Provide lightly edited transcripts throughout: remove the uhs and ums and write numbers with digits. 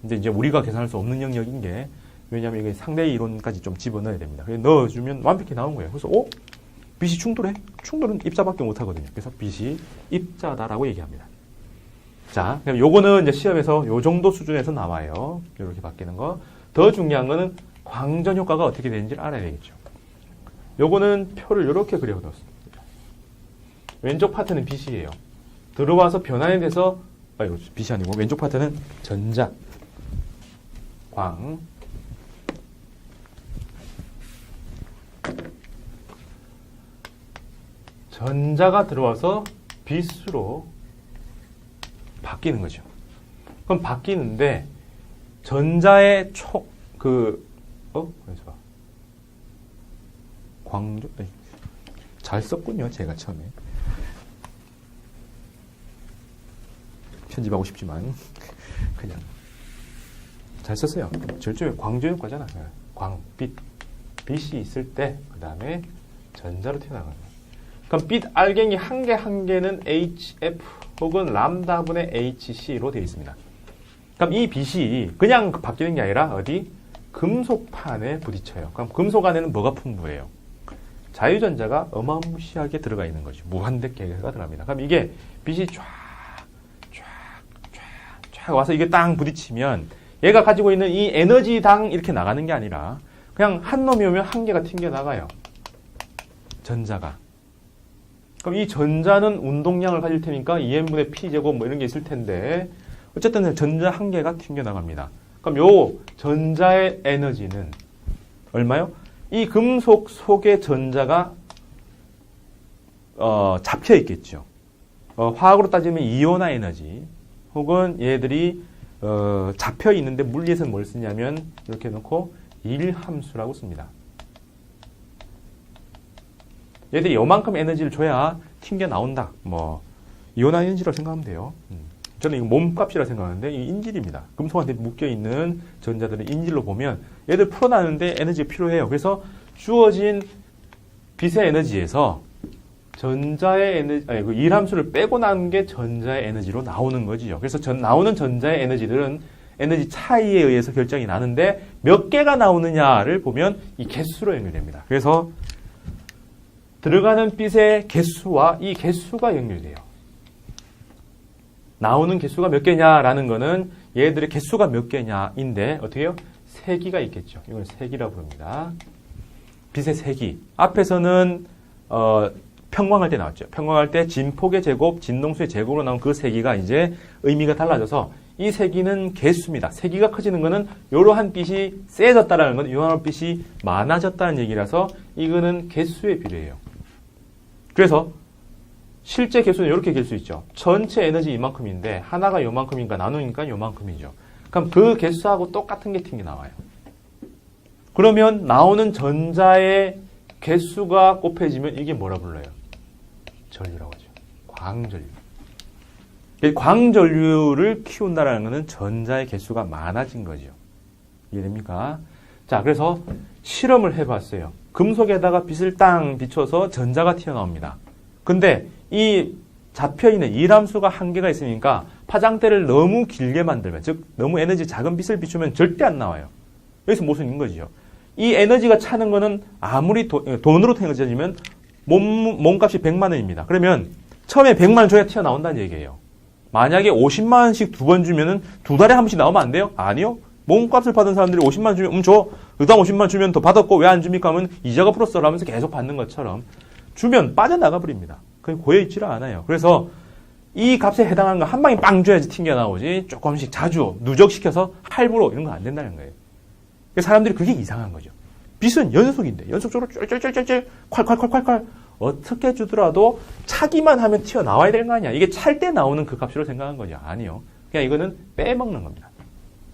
근데 이제 우리가 계산할 수 없는 영역인 게, 왜냐하면 이게 상대 이론까지 좀 집어넣어야 됩니다. 그래서 넣어주면 완벽히 나온 거예요. 그래서 빛이 충돌해? 충돌은 입자밖에 못 하거든요. 그래서 빛이 입자다라고 얘기합니다. 자, 그럼 요거는 이제 시험에서 요 정도 수준에서 나와요. 이렇게 바뀌는 거. 더 중요한 거는 광전 효과가 어떻게 되는지를 알아야 되겠죠. 요거는 표를 이렇게 그려뒀습니다. 왼쪽 파트는 빛이에요. 들어와서 변환이 돼서, 이거 빛이 아니고 왼쪽 파트는 전자, 광, 전자가 들어와서 빛으로 바뀌는 거죠. 그럼 바뀌는데 전자의 그래서 광조 잘 썼군요. 제가 처음에 편집하고 싶지만 그냥 잘 썼어요. 절조의 광조 효과잖아. 빛이 있을 때 그 다음에 전자로 튀어나가는 거예요. 그럼 빛 알갱이 한 개는 HF 혹은 람다분의 HC로 되어 있습니다. 그럼 이 빛이 그냥 바뀌는 게 아니라 어디? 금속판에 부딪혀요. 그럼 금속 안에는 뭐가 풍부해요? 자유전자가 어마무시하게 들어가 있는 거죠. 무한대 개가 들어갑니다. 그럼 이게 빛이 쫙 와서 이게 땅 부딪히면 얘가 가지고 있는 이 에너지당 이렇게 나가는 게 아니라 그냥 한 놈이 오면 한 개가 튕겨나가요. 전자가. 그럼 이 전자는 운동량을 가질 테니까 2n분의 p제곱 뭐 이런 게 있을 텐데 어쨌든 전자 한 개가 튕겨나갑니다. 그럼 요 전자의 에너지는 얼마요? 이 금속 속에 전자가 잡혀 있겠죠. 화학으로 따지면 이온화 에너지 혹은 얘들이 잡혀 있는데 물리에서는 뭘 쓰냐면 이렇게 놓고 1함수라고 씁니다. 얘들이 요만큼 에너지를 줘야 튕겨 나온다. 뭐 이온화 에너지라고 생각하면 돼요. 저는 이거 몸값이라 생각하는데 이 인질입니다. 금속한테 묶여있는 전자들은 인질로 보면 얘들 풀어나는데 에너지가 필요해요. 그래서 주어진 빛의 에너지에서 전자의 에너지, 그 1함수를 빼고 나온 게 전자의 에너지로 나오는 거지요. 그래서 나오는 전자의 에너지들은 에너지 차이에 의해서 결정이 나는데 몇 개가 나오느냐를 보면 이 개수로 연결됩니다. 그래서 들어가는 빛의 개수와 이 개수가 연결돼요. 나오는 개수가 몇 개냐라는 거는 얘들의 개수가 몇 개냐인데 어떻게 해요? 세기가 있겠죠. 이걸 세기라고 부릅니다. 빛의 세기. 앞에서는 평광할 때 나왔죠. 평광할 때 진폭의 제곱, 진동수의 제곱으로 나온 그 세기가 이제 의미가 달라져서 이 세기는 개수입니다. 세기가 커지는 거는 이러한 빛이 세졌다라는 건 이러한 빛이 많아졌다는 얘기라서 이거는 개수에 비례해요. 그래서 실제 개수는 이렇게 갤 수 있죠. 전체 에너지 이만큼인데 하나가 요만큼이니까 나누니까 요만큼이죠. 그럼 그 개수하고 똑같은 게 튕겨 나와요. 그러면 나오는 전자의 개수가 곱해지면 이게 뭐라 불러요? 전류라고 하죠. 광전류. 광전류를 키운다라는 것은 전자의 개수가 많아진 거죠. 이해됩니까? 자, 그래서 실험을 해봤어요. 금속에다가 빛을 땅 비춰서 전자가 튀어나옵니다. 근데 이 잡혀있는 이함수가 한계가 있으니까 파장대를 너무 길게 만들면, 즉 너무 에너지 작은 빛을 비추면 절대 안 나와요. 여기서 모순인 거죠. 이 에너지가 차는 거는 아무리 돈으로 태어지면 몸값이 100만 원입니다. 그러면 처음에 100만 원 줘야 튀어나온다는 얘기예요. 만약에 50만 원씩 두 번 주면은 두 달에 한 번씩 나오면 안 돼요? 아니요. 몸값을 받은 사람들이 50만 원 주면 줘. 그다음 50만 원 주면 더 받았고 왜 안 줍니까 하면 이자가 플러스를 하면서 계속 받는 것처럼 주면 빠져나가 버립니다. 그게 고여있지를 않아요. 그래서 이 값에 해당하는 거 한 방에 빵 줘야지 튕겨나오지 조금씩 자주 누적시켜서 할부로 이런 거 안 된다는 거예요. 사람들이 그게 이상한 거죠. 빛은 연속인데 연속적으로 쫄쫄쫄쫄 콸콸콸콸콸 어떻게 주더라도 차기만 하면 튀어나와야 되는 거 아니야. 이게 찰 때 나오는 그 값으로 생각한 거죠. 아니요. 그냥 이거는 빼먹는 겁니다.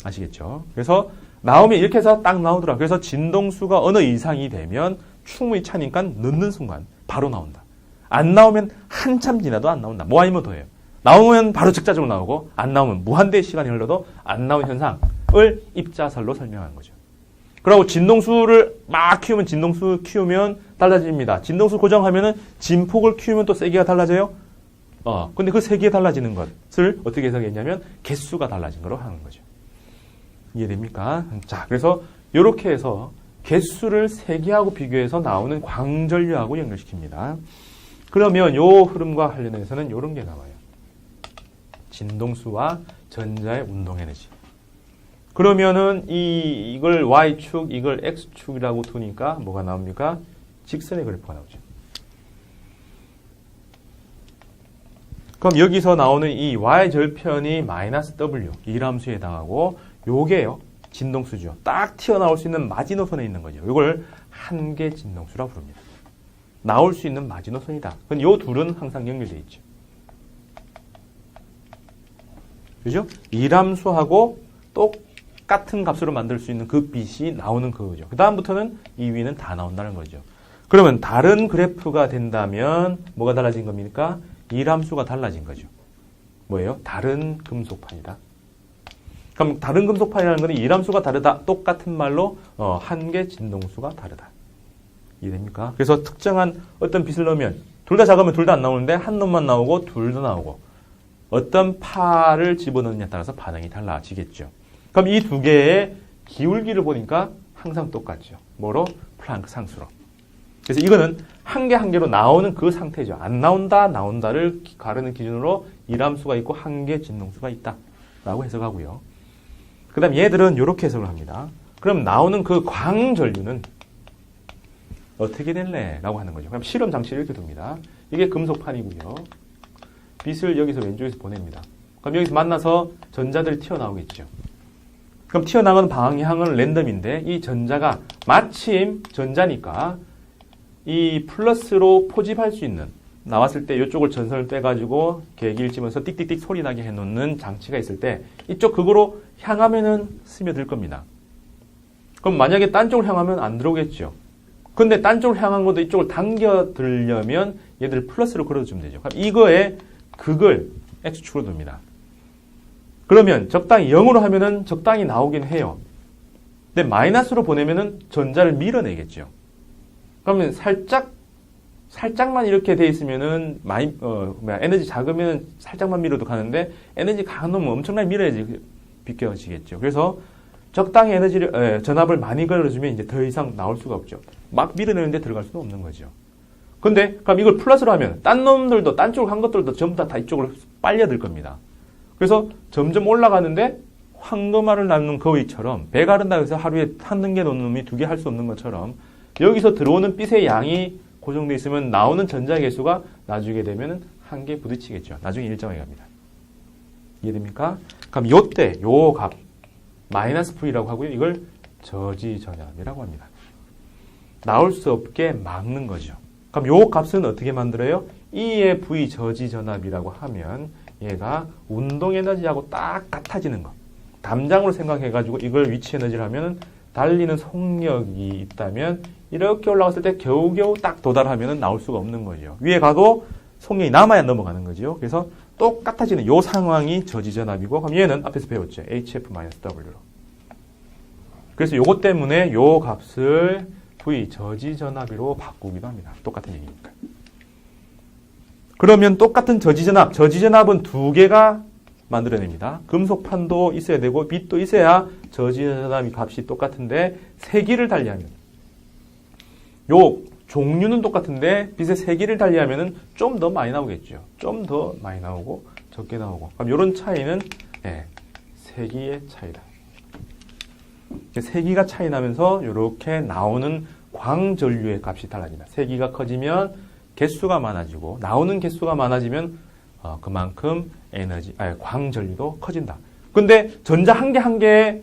아시겠죠? 그래서 나오면 이렇게 해서 딱 나오더라. 그래서 진동수가 어느 이상이 되면 충분히 차니까 넣는 순간 바로 나온다. 안 나오면 한참 지나도 안 나온다. 뭐 아니면 더해요. 나오면 바로 즉자적으로 나오고 안 나오면 무한대의 시간이 흘러도 안 나오는 현상을 입자설로 설명하는 거죠. 그리고 진동수를 막 키우면 진동수 키우면 달라집니다. 진동수 고정하면은 진폭을 키우면 또 세기가 달라져요. 근데 그 세기가 달라지는 것을 어떻게 해석했냐면 개수가 달라진 거로 하는 거죠. 이해됩니까? 자, 그래서 이렇게 해서 개수를 세기하고 비교해서 나오는 광전류하고 연결시킵니다. 그러면 요 흐름과 관련해서는 이런 게 나와요. 진동수와 전자의 운동 에너지. 그러면은 이걸 Y축, 이걸 X축이라고 두니까 뭐가 나옵니까? 직선의 그래프가 나오죠. 그럼 여기서 나오는 이 Y절편이 마이너스 W, 이람수에 해당하고 요게요. 진동수죠. 딱 튀어나올 수 있는 마지노선에 있는 거죠. 이걸 한계 진동수라고 부릅니다. 나올 수 있는 마지노선이다. 그럼 요 둘은 항상 연결되어 있죠. 그죠? 이람수하고 똑같은 값으로 만들 수 있는 그 빛이 나오는 그거죠. 그 다음부터는 이 위는 다 나온다는 거죠. 그러면 다른 그래프가 된다면 뭐가 달라진 겁니까? 이람수가 달라진 거죠. 뭐예요? 다른 금속판이다. 그럼 다른 금속판이라는 것은 이람수가 다르다. 똑같은 말로 한계 진동수가 다르다. 이해됩니까? 그래서 특정한 어떤 빛을 넣으면 둘 다 작으면 둘 다 안 나오는데 한 놈만 나오고 둘 다 나오고 어떤 파를 집어넣느냐에 따라서 반응이 달라지겠죠. 그럼 이 두 개의 기울기를 보니까 항상 똑같죠. 뭐로? 플랑크 상수로. 그래서 이거는 한 개 한 개로 나오는 그 상태죠. 안 나온다, 나온다를 가르는 기준으로 이람수가 있고 한계 진동수가 있다. 라고 해석하고요. 그 다음 얘들은 이렇게 해석을 합니다. 그럼 나오는 그 광전류는 어떻게 될래? 라고 하는 거죠. 그럼 실험 장치를 이렇게 둡니다. 이게 금속판이고요. 빛을 여기서 왼쪽에서 보냅니다. 그럼 여기서 만나서 전자들이 튀어나오겠죠. 그럼 튀어나오는 방향은 랜덤인데 이 전자가 마침 전자니까 이 플러스로 포집할 수 있는 나왔을 때 이쪽을 전선을 떼가지고 계기를 집어서 띡띡띡 소리 나게 해놓는 장치가 있을 때 이쪽 극으로 향하면은 스며들 겁니다. 그럼 만약에 딴 쪽을 향하면 안 들어오겠죠. 근데 딴 쪽을 향한 것도 이쪽을 당겨 들려면 얘들 플러스로 걸어주면 되죠. 그럼 이거의 극을 X축으로 둡니다. 그러면 적당히 0으로 하면은 적당히 나오긴 해요. 근데 마이너스로 보내면은 전자를 밀어내겠죠. 그러면 살짝만 이렇게 돼 있으면은 에너지 작으면 살짝만 밀어도 가는데 에너지 강한 놈은 엄청나게 밀어야지 비껴지겠죠. 그래서 적당히 전압을 많이 걸어주면 이제 더 이상 나올 수가 없죠. 막 밀어내는데 들어갈 수는 없는 거죠. 근데 그럼 이걸 플러스로 하면 딴 놈들도 딴 쪽으로 한 것들도 전부 다 이쪽으로 빨려들 겁니다. 그래서 점점 올라가는데 황금알을 낳는 거위처럼 배가 흐른다고 해서 하루에 한 등계 놓는 놈이 두 개 할 수 없는 것처럼 여기서 들어오는 빛의 양이 고정되어 있으면 나오는 전자 개수가 나중에 되면 한계에 부딪히겠죠. 나중에 일정하게 갑니다. 이해됩니까? 그럼 요때 요 값 마이너스 V라고 하고요. 이걸 저지전압이라고 합니다. 나올 수 없게 막는 거죠. 그럼 요 값은 어떻게 만들어요? E의 V 저지전압이라고 하면 얘가 운동 에너지하고 딱 같아지는 거. 담장으로 생각해가지고 이걸 위치 에너지를 하면 달리는 속력이 있다면 이렇게 올라갔을 때 겨우겨우 딱 도달하면 나올 수가 없는 거죠. 위에 가도 속력이 남아야 넘어가는 거죠. 그래서 똑같아지는 요 상황이 저지전압이고 그럼 얘는 앞에서 배웠죠. HF-W로. 그래서 요것 때문에 요 값을 V 저지전압으로 바꾸기도 합니다. 똑같은 얘기니까. 그러면 똑같은 저지전압은 두 개가 만들어냅니다. 금속판도 있어야 되고 빛도 있어야 저지전압 값이 똑같은데 세기를 달리하면 요 종류는 똑같은데 빛의 세기를 달리하면 좀 더 많이 나오겠죠. 좀 더 많이 나오고 적게 나오고 그럼 이런 차이는 세기의 차이다. 세기가 차이 나면서 이렇게 나오는 광전류의 값이 달라집니다. 세기가 커지면 개수가 많아지고 나오는 개수가 많아지면 그만큼 광전류도 커진다. 근데 전자 한 개 한 개의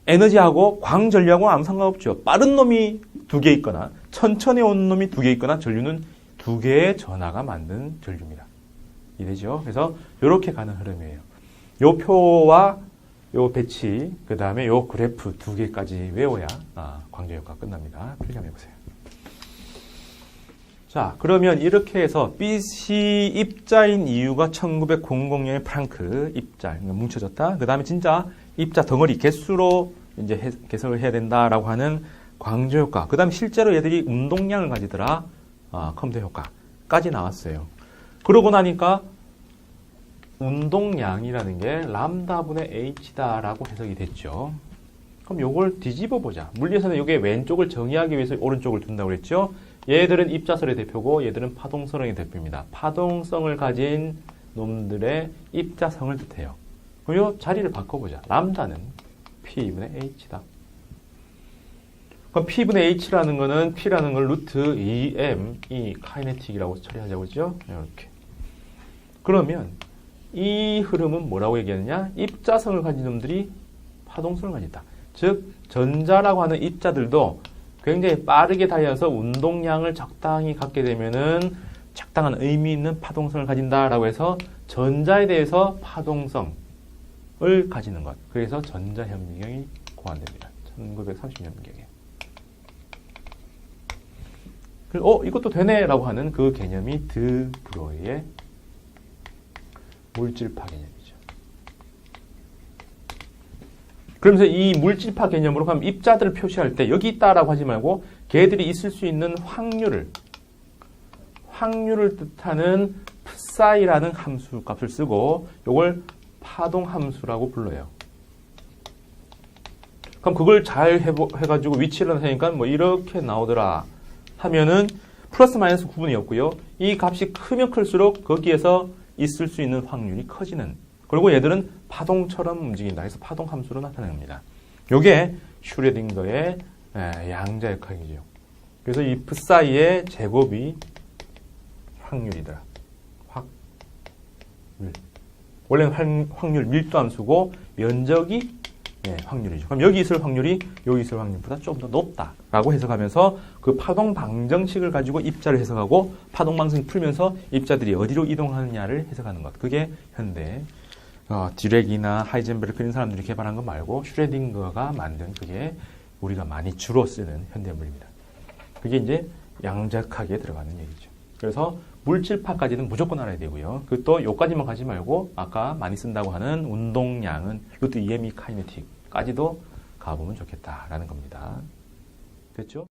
에너지하고 광전류하고 아무 상관없죠. 빠른 놈이 두 개 있거나 천천히 오는 놈이 두 개 있거나 전류는 두 개의 전하가 만든 전류입니다. 이해되죠? 그래서 이렇게 가는 흐름이에요. 요 표와 요 배치, 그 다음에 요 그래프 두 개까지 외워야 광전효과 끝납니다. 필기 한번 해보세요. 자, 그러면 이렇게 해서 빛이 입자인 이유가 1900년의 프랑크 입자 뭉쳐졌다. 그 다음에 진짜 입자 덩어리 개수로 이제 개설을 해야 된다라고 하는 광전효과. 그 다음에 실제로 얘들이 운동량을 가지더라. 컴퓨터 효과까지 나왔어요. 그러고 나니까 운동량이라는 게 람다분의 h다라고 해석이 됐죠. 그럼 요걸 뒤집어 보자. 물리에서는 이게 왼쪽을 정의하기 위해서 오른쪽을 둔다고 그랬죠. 얘들은 입자설의 대표고 얘들은 파동성의 대표입니다. 파동성을 가진 놈들의 입자성을 뜻해요. 그럼 요 자리를 바꿔보자. 람다는 P분의 H다. 그럼 P분의 H라는 거는 P라는 걸 루트 2M 이 카이네틱이라고 처리하자고 했죠. 이렇게. 그러면 이 흐름은 뭐라고 얘기하느냐? 입자성을 가진 놈들이 파동성을 가진다. 즉 전자라고 하는 입자들도 굉장히 빠르게 달려서 운동량을 적당히 갖게 되면은 적당한 의미 있는 파동성을 가진다라고 해서 전자에 대해서 파동성을 가지는 것. 그래서 전자현미경이 고안됩니다. 1930년경에. 이것도 되네라고 하는 그 개념이 드 브로이의 물질파 개념이죠. 그러면서 이 물질파 개념으로 가면 입자들을 표시할 때 여기 있다라고 하지 말고 걔들이 있을 수 있는 확률을 뜻하는 psi라는 함수 값을 쓰고 이걸 파동 함수라고 불러요. 그럼 그걸 잘 해가지고 위치를 나타내니까 뭐 이렇게 나오더라 하면은 플러스 마이너스 구분이 없고요. 이 값이 크면 클수록 거기에서 있을 수 있는 확률이 커지는. 그리고 얘들은 파동처럼 움직인다. 그래서 파동 함수로 나타냅니다. 요게 슈레딩거의 양자역학이죠. 그래서 이 psi의 제곱이 확률이더라. 확률. 원래는 확률 밀도 함수고 면적이 확률이죠. 그럼 여기 있을 확률이 여기 있을 확률보다 좀 더 높다라고 해석하면서 그 파동 방정식을 가지고 입자를 해석하고 파동 방정식 풀면서 입자들이 어디로 이동하느냐를 해석하는 것. 그게 현대 디렉이나 하이젠베르크 이런 사람들이 개발한 거 말고 슈레딩거가 만든 그게 우리가 많이 주로 쓰는 현대물입니다. 그게 이제 양자역학에 들어가는 얘기죠. 그래서 물질파까지는 무조건 알아야 되고요. 또 요까지만 가지 말고 아까 많이 쓴다고 하는 운동량은 루트 2m 카이네틱까지도 가보면 좋겠다라는 겁니다. 됐죠?